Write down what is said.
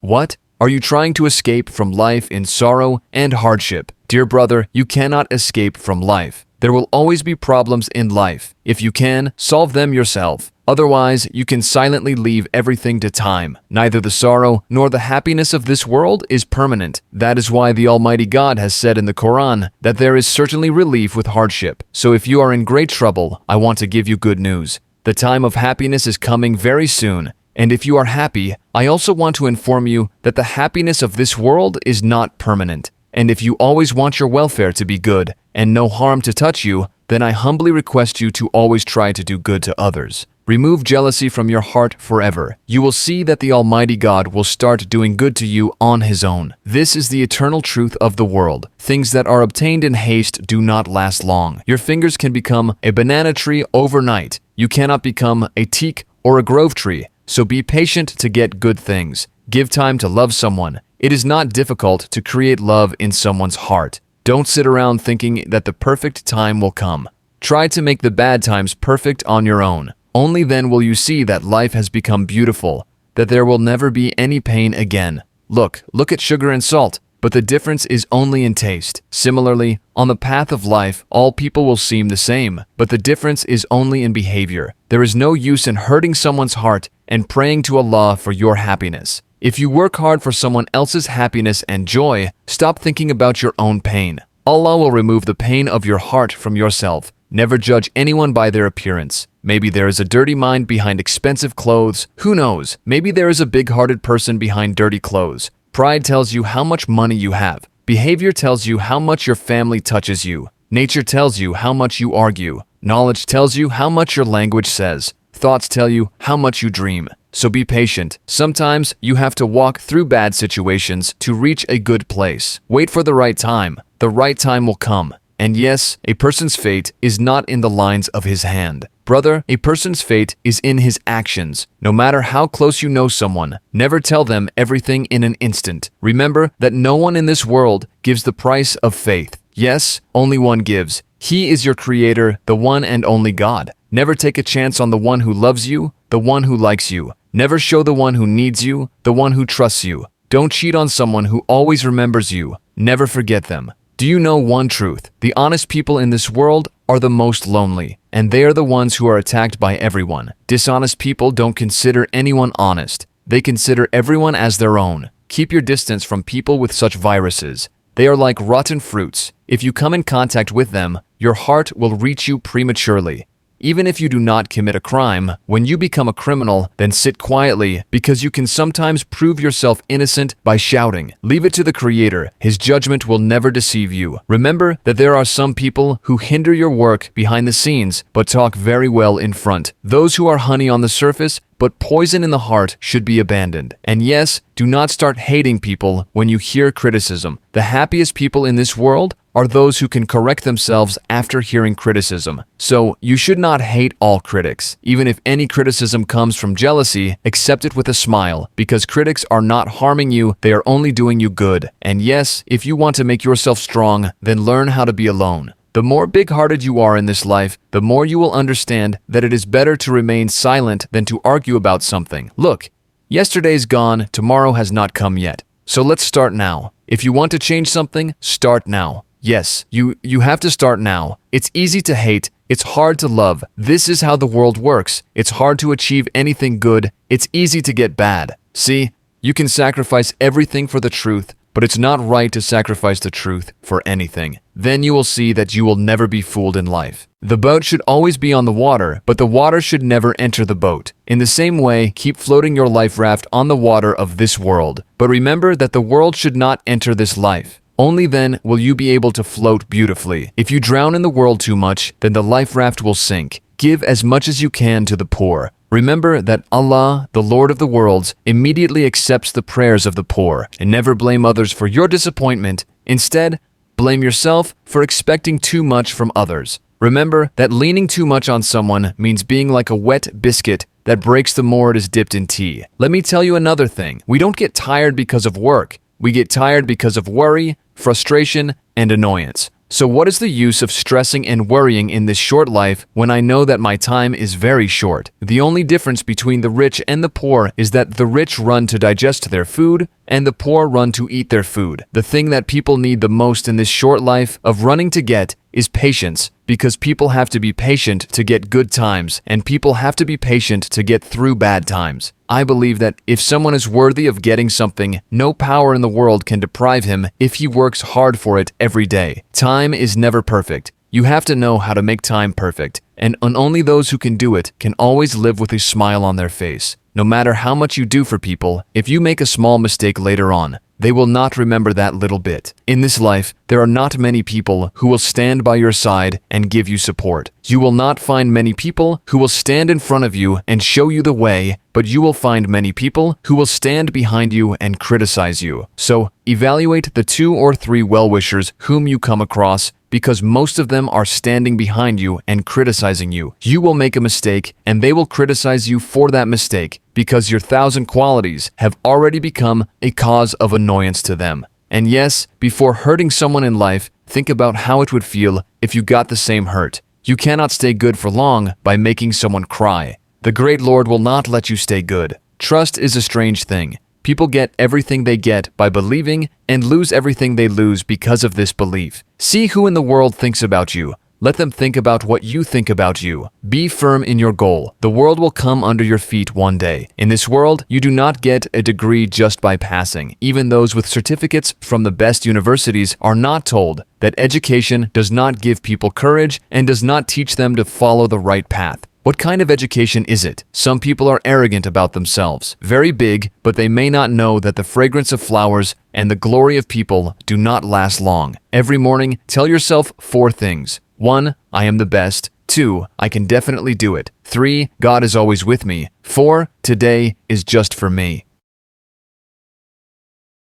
What? Are you trying to escape from life in sorrow and hardship? Dear brother, you cannot escape from life. There will always be problems in life. If you can, solve them yourself. Otherwise, you can silently leave everything to time. Neither the sorrow nor the happiness of this world is permanent. That is why the Almighty God has said in the Quran that there is certainly relief with hardship. So if you are in great trouble, I want to give you good news. The time of happiness is coming very soon. And if you are happy, I also want to inform you that the happiness of this world is not permanent. And if you always want your welfare to be good and no harm to touch you, then I humbly request you to always try to do good to others. Remove jealousy from your heart forever. You will see that the Almighty God will start doing good to you on His own. This is the eternal truth of the world. Things that are obtained in haste do not last long. Your fingers can become a banana tree overnight. You cannot become a teak or a grove tree. So be patient to get good things. Give time to love someone. It is not difficult to create love in someone's heart. Don't sit around thinking that the perfect time will come. Try to make the bad times perfect on your own. Only then will you see that life has become beautiful, that there will never be any pain again. Look at sugar and salt, but the difference is only in taste. Similarly, on the path of life, all people will seem the same, but the difference is only in behavior. There is no use in hurting someone's heart and praying to Allah for your happiness. If you work hard for someone else's happiness and joy, stop thinking about your own pain. Allah will remove the pain of your heart from yourself. Never judge anyone by their appearance. Maybe there is a dirty mind behind expensive clothes. Who knows? Maybe there is a big-hearted person behind dirty clothes. Pride tells you how much money you have. Behavior tells you how much your family touches you. Nature tells you how much you argue. Knowledge tells you how much your language says. Thoughts tell you how much you dream. So be patient. Sometimes you have to walk through bad situations to reach a good place. Wait for the right time. The right time will come. And yes, a person's fate is not in the lines of his hand. Brother, a person's fate is in his actions. No matter how close you know someone, never tell them everything in an instant. Remember that no one in this world gives the price of faith. Yes, only one gives. He is your creator, the one and only God. Never take a chance on the one who loves you, the one who likes you. Never show the one who needs you, the one who trusts you. Don't cheat on someone who always remembers you. Never forget them. Do you know one truth? The honest people in this world are the most lonely, and they are the ones who are attacked by everyone. Dishonest people don't consider anyone honest. They consider everyone as their own. Keep your distance from people with such viruses. They are like rotten fruits. If you come in contact with them, your heart will reach you prematurely. Even if you do not commit a crime, when you become a criminal, then sit quietly because you can sometimes prove yourself innocent by shouting. Leave it to the Creator. His judgment will never deceive you. Remember that there are some people who hinder your work behind the scenes but talk very well in front. Those who are honey on the surface but poison in the heart should be abandoned. And yes, do not start hating people when you hear criticism. The happiest people in this world are those who can correct themselves after hearing criticism. So, you should not hate all critics. Even if any criticism comes from jealousy, accept it with a smile, because critics are not harming you, they are only doing you good. And yes, if you want to make yourself strong, then learn how to be alone. The more big-hearted you are in this life, the more you will understand that it is better to remain silent than to argue about something. Look, yesterday's gone, tomorrow has not come yet. So let's start now. If you want to change something, start now. Yes, you have to start now. It's easy to hate. It's hard to love. This is how the world works. It's hard to achieve anything good. It's easy to get bad. See, you can sacrifice everything for the truth, but it's not right to sacrifice the truth for anything. Then you will see that you will never be fooled in life. The boat should always be on the water, but the water should never enter the boat. In the same way, keep floating your life raft on the water of this world. But remember that the world should not enter this life. Only then will you be able to float beautifully. If you drown in the world too much, then the life raft will sink. Give as much as you can to the poor. Remember that Allah, the Lord of the worlds, immediately accepts the prayers of the poor, and never blame others for your disappointment. Instead, blame yourself for expecting too much from others. Remember that leaning too much on someone means being like a wet biscuit that breaks the more it is dipped in tea. Let me tell you another thing. We don't get tired because of work. We get tired because of worry, frustration, and annoyance. So what is the use of stressing and worrying in this short life when I know that my time is very short? The only difference between the rich and the poor is that the rich run to digest their food and the poor run to eat their food. The thing that people need the most in this short life of running to get is patience, because people have to be patient to get good times and people have to be patient to get through bad times. I believe that if someone is worthy of getting something, no power in the world can deprive him if he works hard for it every day. Time is never perfect. You have to know how to make time perfect, and only those who can do it can always live with a smile on their face. No matter how much you do for people, if you make a small mistake later on, they will not remember that little bit. In this life, there are not many people who will stand by your side and give you support. You will not find many people who will stand in front of you and show you the way, but you will find many people who will stand behind you and criticize you. So, evaluate the 2 or 3 well-wishers whom you come across, because most of them are standing behind you and criticizing you. You will make a mistake and they will criticize you for that mistake because your 1,000 qualities have already become a cause of annoyance to them. And yes, before hurting someone in life, think about how it would feel if you got the same hurt. You cannot stay good for long by making someone cry. The great Lord will not let you stay good. Trust is a strange thing. People get everything they get by believing and lose everything they lose because of this belief. See who in the world thinks about you. Let them think about what you think about you. Be firm in your goal. The world will come under your feet one day. In this world, you do not get a degree just by passing. Even those with certificates from the best universities are not told that education does not give people courage and does not teach them to follow the right path. What kind of education is it? Some people are arrogant about themselves, very big, but they may not know that the fragrance of flowers and the glory of people do not last long. Every morning, tell yourself 4 things. 1. I am the best. 2. I can definitely do it. 3. God is always with me. 4. Today is just for me.